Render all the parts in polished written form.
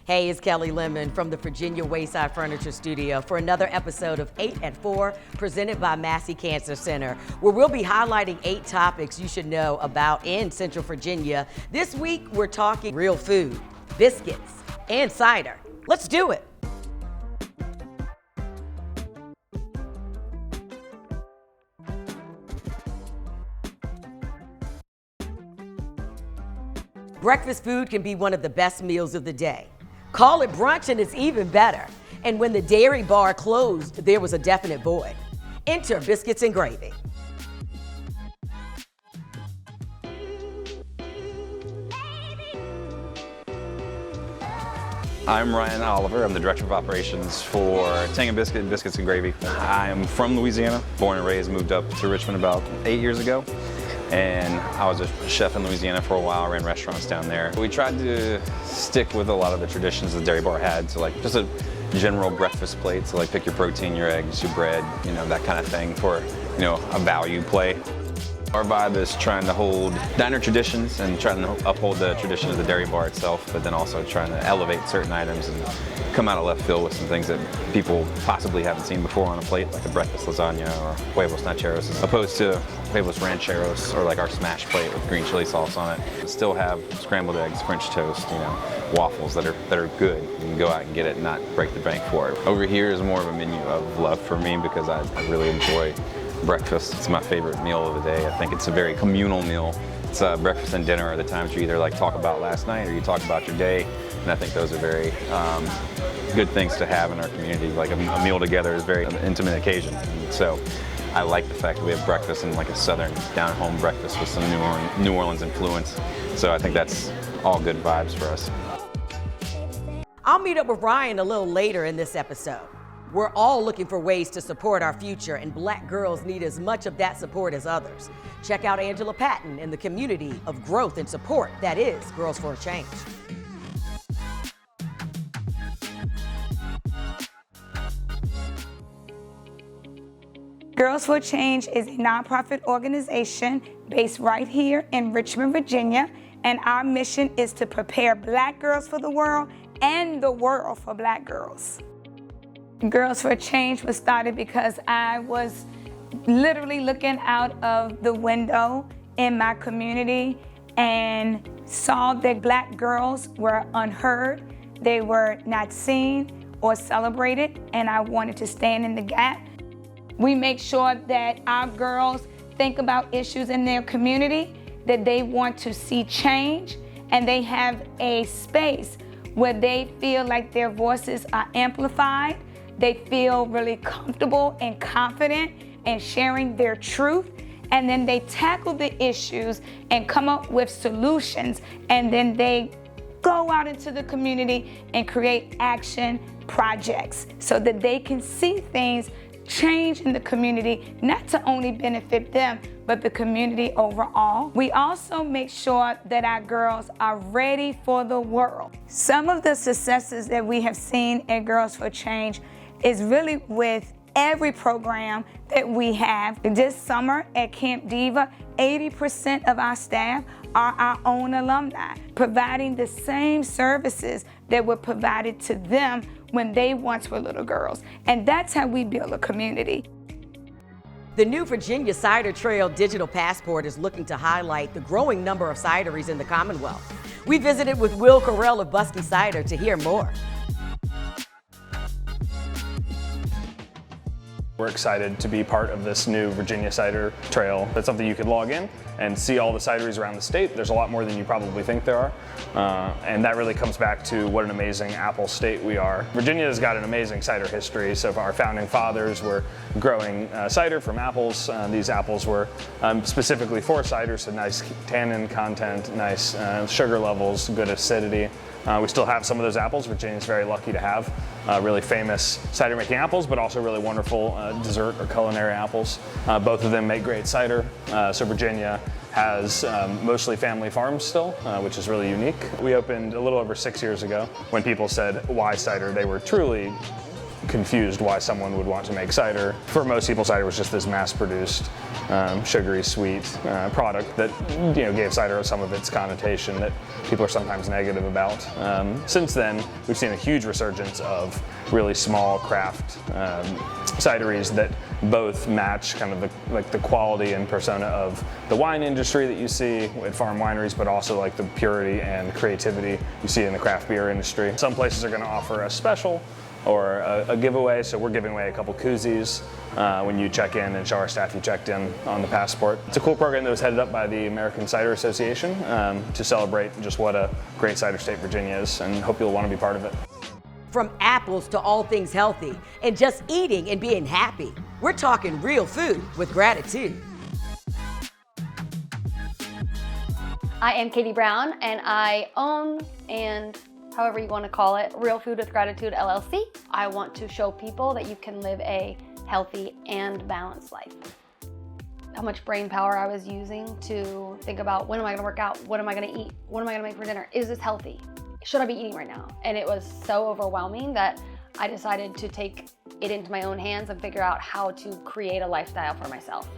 Hey, it's Kelli Lemon from the Virginia Wayside Furniture Studio for another episode of 8 at 4 presented by Massey Cancer Center, where we'll be highlighting 8 topics you should know about in Central Virginia. This week, we're talking real food, biscuits, and cider. Let's do it. Breakfast food can be one of the best meals of the day. Call it brunch and it's even better. And when the dairy bar closed, there was a definite void. Enter biscuits and gravy. I'm Ryan Oliver. I'm the Director of Operations for Tang Biscuit, Biscuits and Gravy. I'm from Louisiana, born and raised, moved up to Richmond about 8 years ago. And I was a chef in Louisiana for a while, ran restaurants down there. We tried to stick with a lot of the traditions the dairy bar had, so like just a general breakfast plate, so like pick your protein, your eggs, your bread, you know, that kind of thing for, you know, a value play. Our vibe is trying to hold diner traditions and trying to uphold the tradition of the dairy bar itself, but then also trying to elevate certain items and come out of left field with some things that people possibly haven't seen before on a plate, like a breakfast lasagna or huevos nacheros, as opposed to huevos rancheros or like our smash plate with green chili sauce on it. We still have scrambled eggs, French toast, you know, waffles that are good. You can go out and get it and not break the bank for it. Over here is more of a menu of love for me because I really enjoy breakfast. It's my favorite meal of the day. I think it's a very communal meal. It's breakfast and dinner are the times you either like talk about last night or you talk about your day. And I think those are very good things to have in our community. Like a meal together is a very intimate occasion. And so I like the fact that we have breakfast and like a southern down-home breakfast with some New Orleans influence. So I think that's all good vibes for us. I'll meet up with Ryan a little later in this episode. We're all looking for ways to support our future, and Black girls need as much of that support as others. Check out Angela Patton and the community of growth and support that is Girls for a Change. Girls for Change is a nonprofit organization based right here in Richmond, Virginia, and our mission is to prepare Black girls for the world and the world for Black girls. Girls for Change was started because I was literally looking out of the window in my community and saw that Black girls were unheard, they were not seen or celebrated, and I wanted to stand in the gap. We make sure that our girls think about issues in their community that they want to see change, and they have a space where they feel like their voices are amplified. They feel really comfortable and confident in sharing their truth, and then they tackle the issues and come up with solutions, and then they go out into the community and create action projects so that they can see things change in the community, not to only benefit them, but the community overall. We also make sure that our girls are ready for the world. Some of the successes that we have seen at Girls for Change is really with every program that we have. This summer at Camp Diva, 80% of our staff are our own alumni, providing the same services that were provided to them when they once were little girls. And that's how we build a community. The new Virginia Cider Trail Digital Passport is looking to highlight the growing number of cideries in the Commonwealth. We visited with Will Carell of Buskey Cider to hear more. We're excited to be part of this new Virginia Cider Trail. That's something you can log in and see all the cideries around the state. There's a lot more than you probably think there are. And that really comes back to what an amazing apple state we are. Virginia has got an amazing cider history. So our founding fathers were growing cider from apples. These apples were specifically for cider, so nice tannin content, nice sugar levels, good acidity. We still have some of those apples. Virginia's very lucky to have really famous cider making apples, but also really wonderful dessert or culinary apples. Both of them make great cider. So Virginia has mostly family farms still, which is really unique. We opened a little over 6 years ago. When people said, why cider? They were truly confused why someone would want to make cider. For most people, cider was just this mass-produced, sugary, sweet product that gave cider some of its connotation that people are sometimes negative about. Since then, we've seen a huge resurgence of really small craft cideries that both match kind of the quality and persona of the wine industry that you see at farm wineries, but also like the purity and creativity you see in the craft beer industry. Some places are going to offer a special or a giveaway, so we're giving away a couple koozies when you check in and show our staff you checked in on the passport. It's a cool program that was headed up by the American Cider Association to celebrate just what a great cider state Virginia is, and hope you'll want to be part of it. From apples to all things healthy and just eating and being happy, we're talking real food with gratitude. I am Katie Brown, and I own, and however you want to call it, Real Food with Gratitude LLC. I want to show people that you can live a healthy and balanced life. How much brain power I was using to think about, when am I going to work out? What am I going to eat? What am I going to make for dinner? Is this healthy? Should I be eating right now? And it was so overwhelming that I decided to take it into my own hands and figure out how to create a lifestyle for myself.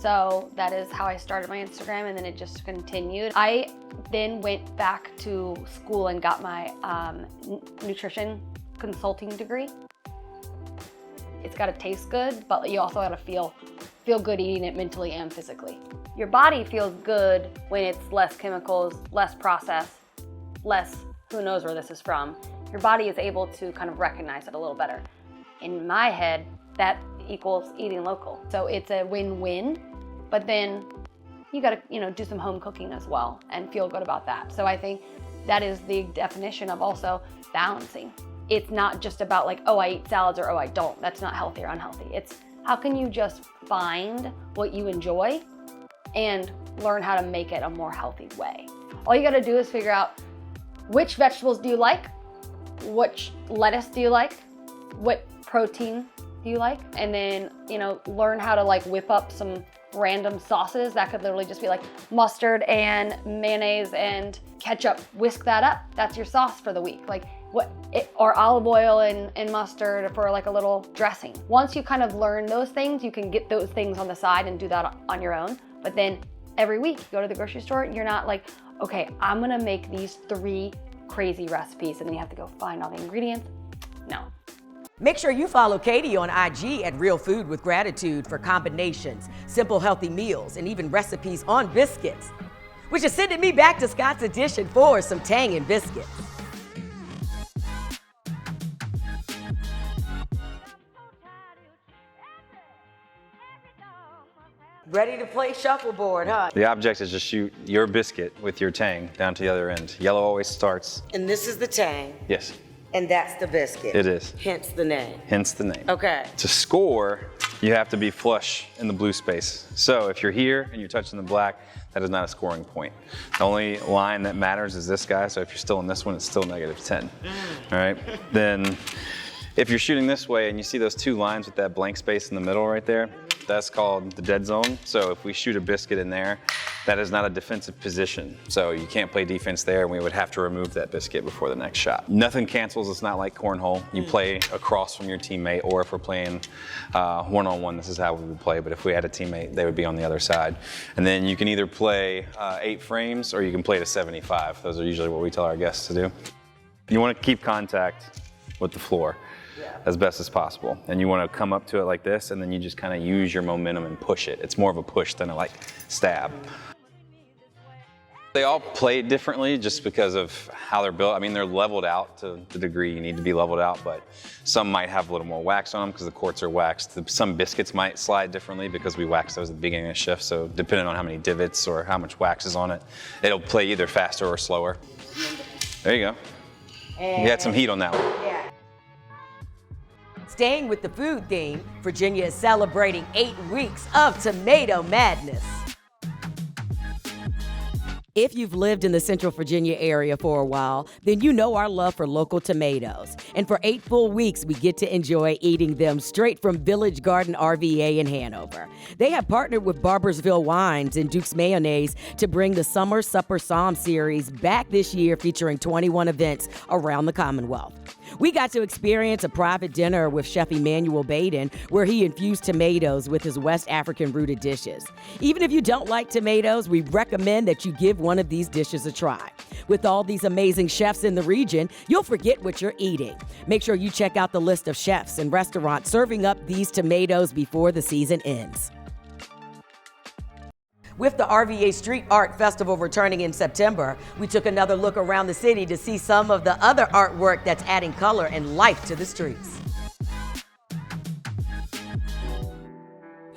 So that is how I started my Instagram, and then it just continued. I then went back to school and got my nutrition consulting degree. It's gotta taste good, but you also gotta feel good eating it mentally and physically. Your body feels good when it's less chemicals, less processed, less who knows where this is from. Your body is able to kind of recognize it a little better. In my head, that equals eating local. So it's a win-win, but then you gotta, do some home cooking as well and feel good about that. So I think that is the definition of also balancing. It's not just about like, oh, I eat salads or oh, I don't. That's not healthy or unhealthy. It's how can you just find what you enjoy and learn how to make it a more healthy way. All you gotta do is figure out which vegetables do you like, which lettuce do you like, what protein do you like, and then, learn how to like whip up some random sauces that could literally just be like mustard and mayonnaise and ketchup. Whisk that up. That's your sauce for the week. Or olive oil and mustard for like a little dressing. Once you kind of learn those things, you can get those things on the side and do that on your own. But then every week you go to the grocery store, you're not like, okay, I'm gonna make these 3 crazy recipes and then you have to go find all the ingredients. No. Make sure you follow Katie on IG at Real Food with Gratitude for combinations, simple healthy meals, and even recipes on biscuits. Which is sending me back to Scott's Edition for some Tang Biscuit. Ready to play shuffleboard, huh? The object is just shoot your biscuit with your Tang down to the other end. Yellow always starts. And this is the Tang. Yes. And that's the biscuit. It is. Hence the name. Hence the name. Okay. To score, you have to be flush in the blue space. So if you're here and you're touching the black, that is not a scoring point. The only line that matters is this guy, so if you're still in this one, it's still -10. All right? Then if you're shooting this way and you see those 2 lines with that blank space in the middle right there, that's called the dead zone. So if we shoot a biscuit in there, that is not a defensive position. So you can't play defense there, and we would have to remove that biscuit before the next shot. Nothing cancels. It's not like cornhole. You play across from your teammate, or if we're playing one-on-one, this is how we would play. But if we had a teammate, they would be on the other side. And then you can either play 8 frames, or you can play to 75. Those are usually what we tell our guests to do. You want to keep contact with the floor as best as possible. And you want to come up to it like this, and then you just kind of use your momentum and push it. It's more of a push than a stab. They all play differently just because of how they're built. I mean, they're leveled out to the degree you need to be leveled out, but some might have a little more wax on them because the courts are waxed. Some biscuits might slide differently because we wax those at the beginning of the shift. So depending on how many divots or how much wax is on it, it'll play either faster or slower. There you go. And you had some heat on that one. Yeah. Staying with the food theme, Virginia is celebrating 8 weeks of tomato madness. If you've lived in the Central Virginia area for a while, then you know our love for local tomatoes. And for 8 full weeks, we get to enjoy eating them straight from Village Garden RVA in Hanover. They have partnered with Barbersville Wines and Duke's Mayonnaise to bring the Summer Supper Psalm series back this year, featuring 21 events around the Commonwealth. We got to experience a private dinner with Chef Emmanuel Baden, where he infused tomatoes with his West African rooted dishes. Even if you don't like tomatoes, we recommend that you give one of these dishes a try. With all these amazing chefs in the region, you'll forget what you're eating. Make sure you check out the list of chefs and restaurants serving up these tomatoes before the season ends. With the RVA Street Art Festival returning in September, we took another look around the city to see some of the other artwork that's adding color and life to the streets.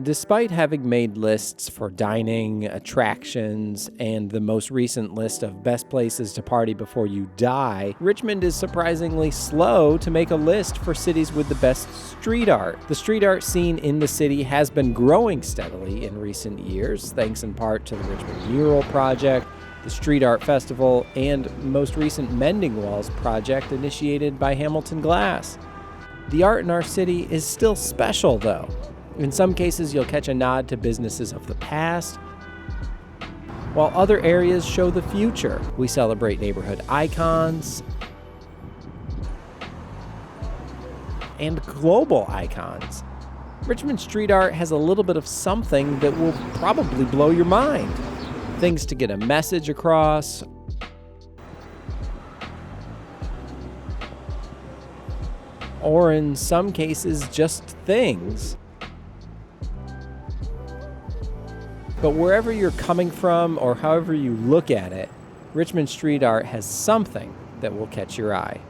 Despite having made lists for dining, attractions, and the most recent list of best places to party before you die, Richmond is surprisingly slow to make a list for cities with the best street art. The street art scene in the city has been growing steadily in recent years, thanks in part to the Richmond Mural Project, the Street Art Festival, and most recent Mending Walls project initiated by Hamilton Glass. The art in our city is still special, though. In some cases, you'll catch a nod to businesses of the past, while other areas show the future. We celebrate neighborhood icons and global icons. Richmond street art has a little bit of something that will probably blow your mind. Things to get a message across, or in some cases, just things. But wherever you're coming from or however you look at it, Richmond street art has something that will catch your eye.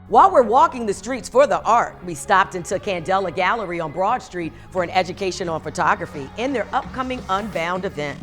While we're walking the streets for the art, we stopped into Candela Gallery on Broad Street for an education on photography in their upcoming Unbound event.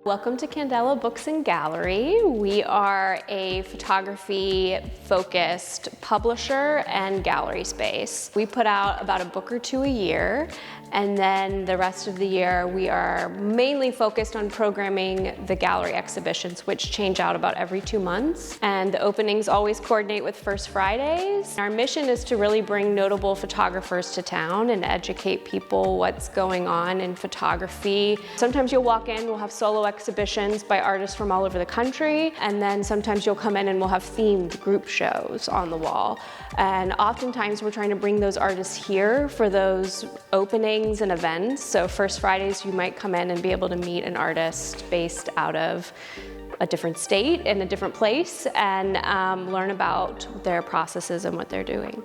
Welcome to Candela Books and Gallery. We are a photography-focused publisher and gallery space. We put out about a book or two a year, and then the rest of the year we are mainly focused on programming the gallery exhibitions, which change out about every 2 months. And the openings always coordinate with First Fridays. Our mission is to really bring notable photographers to town and educate people what's going on in photography. Sometimes you'll walk in, we'll have solo exhibitions by artists from all over the country, and then sometimes you'll come in and we'll have themed group shows on the wall. And oftentimes we're trying to bring those artists here for those openings and events. So First Fridays you might come in and be able to meet an artist based out of a different state in a different place and learn about their processes and what they're doing.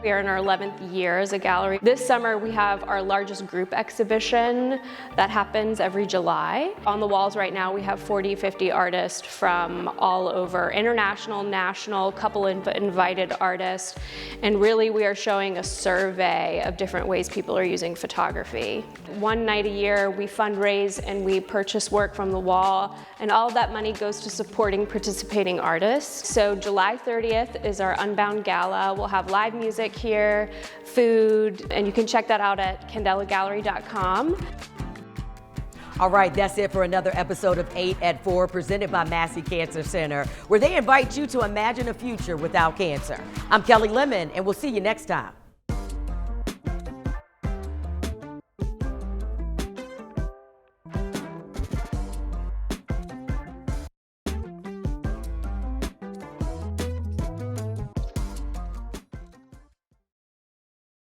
We are in our 11th year as a gallery. This summer we have our largest group exhibition that happens every July. On the walls right now we have 40, 50 artists from all over, international, national, couple invited artists, and really we are showing a survey of different ways people are using photography. One night a year we fundraise and we purchase work from the wall, and all of that money goes to supporting participating artists. So July 30th is our Unbound Gala. We'll have live music here, food, and you can check that out at candelagallery.com. All right, that's it for another episode of 8 at 4 presented by Massey Cancer Center, where they invite you to imagine a future without cancer. I'm Kelly Lemon, and we'll see you next time.